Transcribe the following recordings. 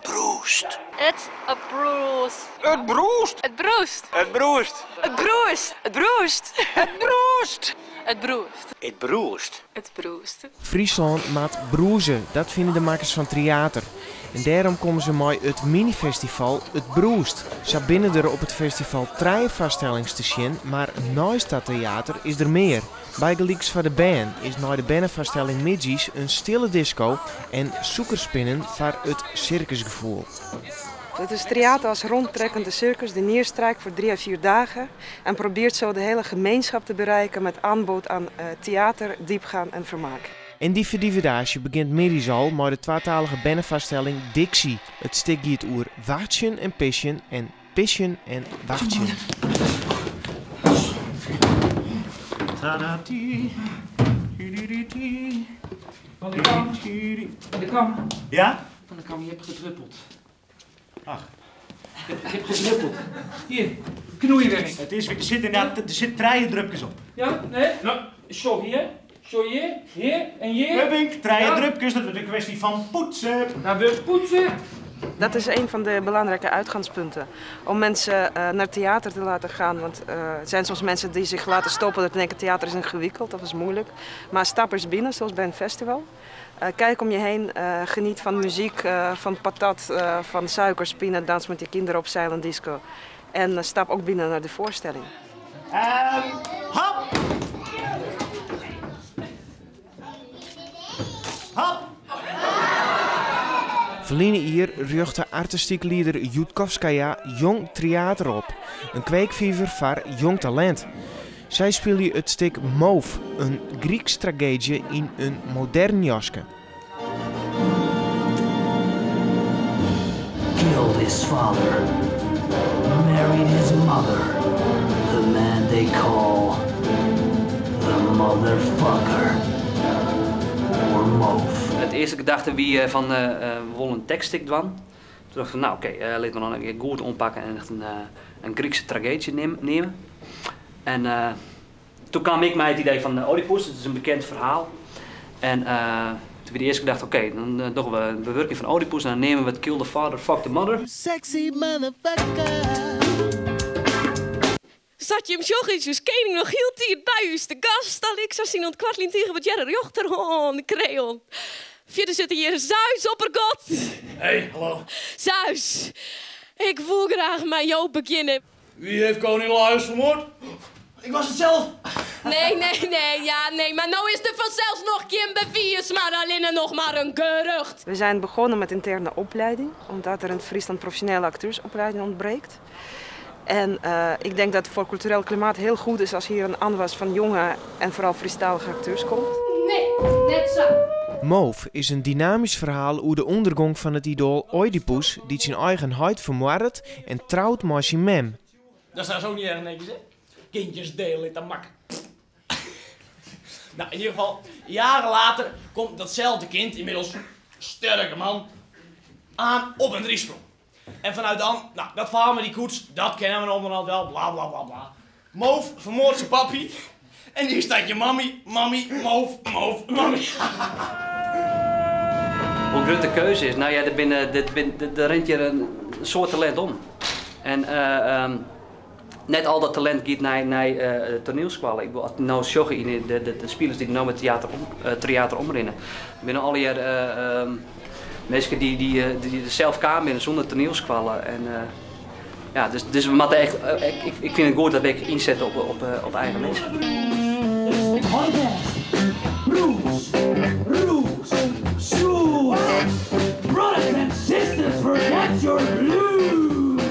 broest. Het broest. Het broest. Het broest. Het broest. Het broest. Het broest. Het broest. Het broest. Het broest. Het broest. Friesland maakt broezen, dat vinden de makers van theater. En daarom komen ze mooi het minifestival Het Broest. Ze binnen er op het festival 3 vaststellingen te zien, maar naast dat theater is er meer. Bij Gelijks van de Band is na de bandvaststelling Midgies een stille disco en zoekerspinnen voor het circusgevoel. Het is theater als rondtrekkende circus die neerstrijkt voor 3 à 4 dagen en probeert zo de hele gemeenschap te bereiken met aanbod aan theater, diepgaan en vermaak. En die verdiverdage begint middags al met de tweetalige bandvaststelling Dixie. Het stuk gaat oer wachtjen en pissen en pissen en wachtjen. Van de kam. Van de kam. Ja? Van de kam, je hebt gedruppeld. Ach. Je hebt gedruppeld. Hier, knoeiwerk. Er zit 3 drupjes op. Ja? Nee? Nou, zo hier. Zo hier en hier. Hubbink, 3 drupjes, dat is een kwestie van poetsen. Nou, we poetsen. Dat is een van de belangrijke uitgangspunten. Om mensen naar theater te laten gaan. Want er zijn soms mensen die zich laten stoppen dat denken theater is ingewikkeld of is moeilijk. Maar stap eens binnen, zoals bij een festival. Kijk om je heen, geniet van muziek, van patat, van suikerspinnen, dans met je kinderen op silent disco. En stap ook binnen naar de voorstelling. Hop! Hop! Verleden hier rucht de artistieke leider Jutkovskaya jong theater op. Een kweekviever voor jong talent. Zij speelde het stuk Moof, een Grieks tragedie in een modern jaske. Killed his father, married his mother, the man they call the motherfucker, or Moof. Het eerste gedachte wie van we willen een tekststuk doen. Toen dacht ik van nou oké, laten we dan een keer goed ompakken en echt een Griekse tragedie nemen. En toen kwam ik mij het idee van Oedipus, het is een bekend verhaal. En toen we de eerste gedacht oké, dan doen we een bewerking van Oedipus en dan nemen we het Kill the Father, Fuck the Mother. Sexy motherfucker. Zat je hem jochies, dus kening nog hield hij het bij u de gast. Al ik zou zien ont kwartlien tegen wat jij jochter de kreon. Verder zit hier Zeus op er god. Hey, hallo. Zeus, ik wil graag met jou beginnen. Wie heeft koning Laius vermoord? Ik was het zelf. Nee, maar nou is er vanzelfs nog geen bewijs, maar alleen nog maar een gerucht. We zijn begonnen met interne opleiding, omdat er in Friesland professionele acteursopleiding ontbreekt. En ik denk dat het voor cultureel klimaat heel goed is als hier een aanwas van jonge en vooral Friestalige acteurs komt. Nee, net zo. Moof is een dynamisch verhaal over de ondergang van het idool Oedipus, die zijn eigen huid vermoordt en trouwt met zijn mem. Dat staat zo niet erg netjes, hè? Kindjes delen, dat mak. Nou, in ieder geval, jaren later komt datzelfde kind, inmiddels sterke man, aan op een driesprong. En vanuit dan, nou, dat verhaal met die koets, dat kennen we onderhand wel, bla bla bla bla. Moof vermoordt zijn papi. En hier staat je mammy, moof, mammy. Hoe groot de keuze is, nou ja, er rent je een soort talent om. En net al dat talent gaat naar toneelscholen. Ik wil nou zorgen in de spelers die nou met theater omrennen. Binnen al die mensen die er zelf kwamen zonder toneelscholen. En ja, dus we moeten echt, ik vind het goed dat we inzetten op eigen mensen. Broers, roes, shoes, brothers and sisters, forget your blues.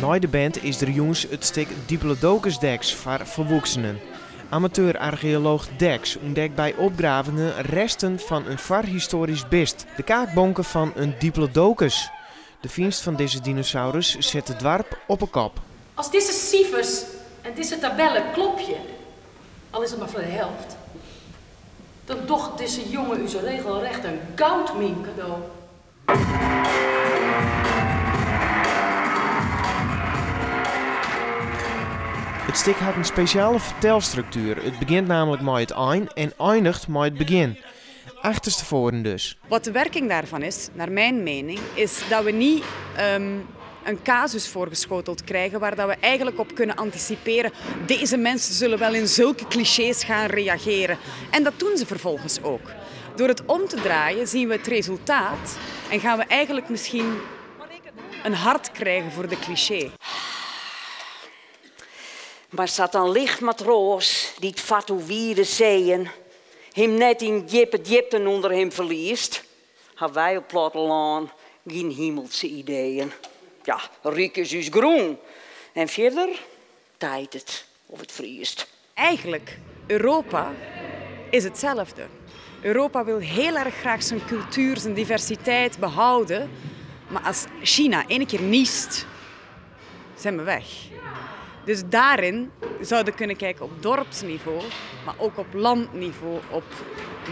Na de band is er jongens het stuk Diplodocus Dex voor volwassenen. Amateur-archeoloog Dex ontdekt bij opgravingen resten van een voorhistorisch beest, de kaakbonken van een Diplodocus. De vindst van deze dinosaurus zet het dorp op een kop. Als deze cijfers en deze tabellen klopje, al is het maar voor de helft, dan toch deze jongen u zo regelrecht een goudmijn cadeau. Het stuk had een speciale vertelstructuur. Het begint namelijk met het eind en eindigt met het begin. achterstevoren dus. Wat de werking daarvan is, naar mijn mening, is dat we niet een casus voorgeschoteld krijgen waar dat we eigenlijk op kunnen anticiperen. Deze mensen zullen wel in zulke clichés gaan reageren. En dat doen ze vervolgens ook. Door het om te draaien zien we het resultaat en gaan we eigenlijk misschien een hart krijgen voor de cliché. Maar zat een lichtmatroos die het fatouwierde zeeën, hem net in Jipten onder hem verliest, hebben wij op platteland geen hemelse ideeën. Ja, riek is dus groen. En verder tijd het of het vriest. Eigenlijk, Europa is hetzelfde. Europa wil heel erg graag zijn cultuur, zijn diversiteit behouden. Maar als China één keer niest, zijn we weg. Dus daarin zouden we kunnen kijken op dorpsniveau, maar ook op landniveau, op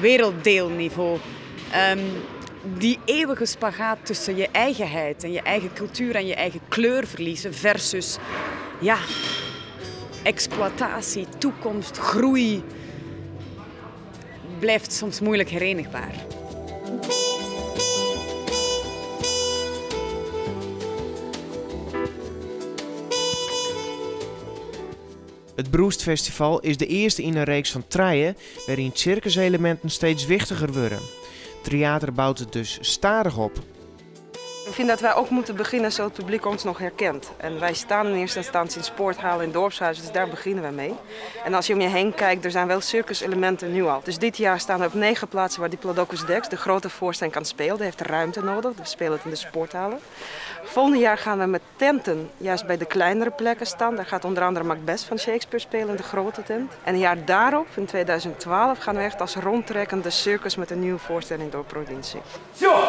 werelddeelniveau. Die eeuwige spagaat tussen je eigenheid en je eigen cultuur en je eigen kleur verliezen versus ja, exploitatie, toekomst, groei, blijft soms moeilijk herenigbaar. Het Broestfestival is de eerste in een reeks van treien waarin circuselementen steeds wichtiger worden. Theater bouwt het dus stadig op. Ik vind dat wij ook moeten beginnen zodat het publiek ons nog herkent. En wij staan in eerste instantie in sporthalen en dorpshuizen, dus daar beginnen we mee. En als je om je heen kijkt, er zijn wel circuselementen nu al. Dus dit jaar staan we op 9 plaatsen waar Diplodocus Dex, de grote voorstelling, kan spelen. Die heeft ruimte nodig, we spelen het in de sporthalen. Volgend jaar gaan we met tenten juist bij de kleinere plekken staan. Daar gaat onder andere Macbeth van Shakespeare spelen in de grote tent. En een jaar daarop, in 2012, gaan we echt als rondtrekkende circus met een nieuwe voorstelling door provincie. Zo!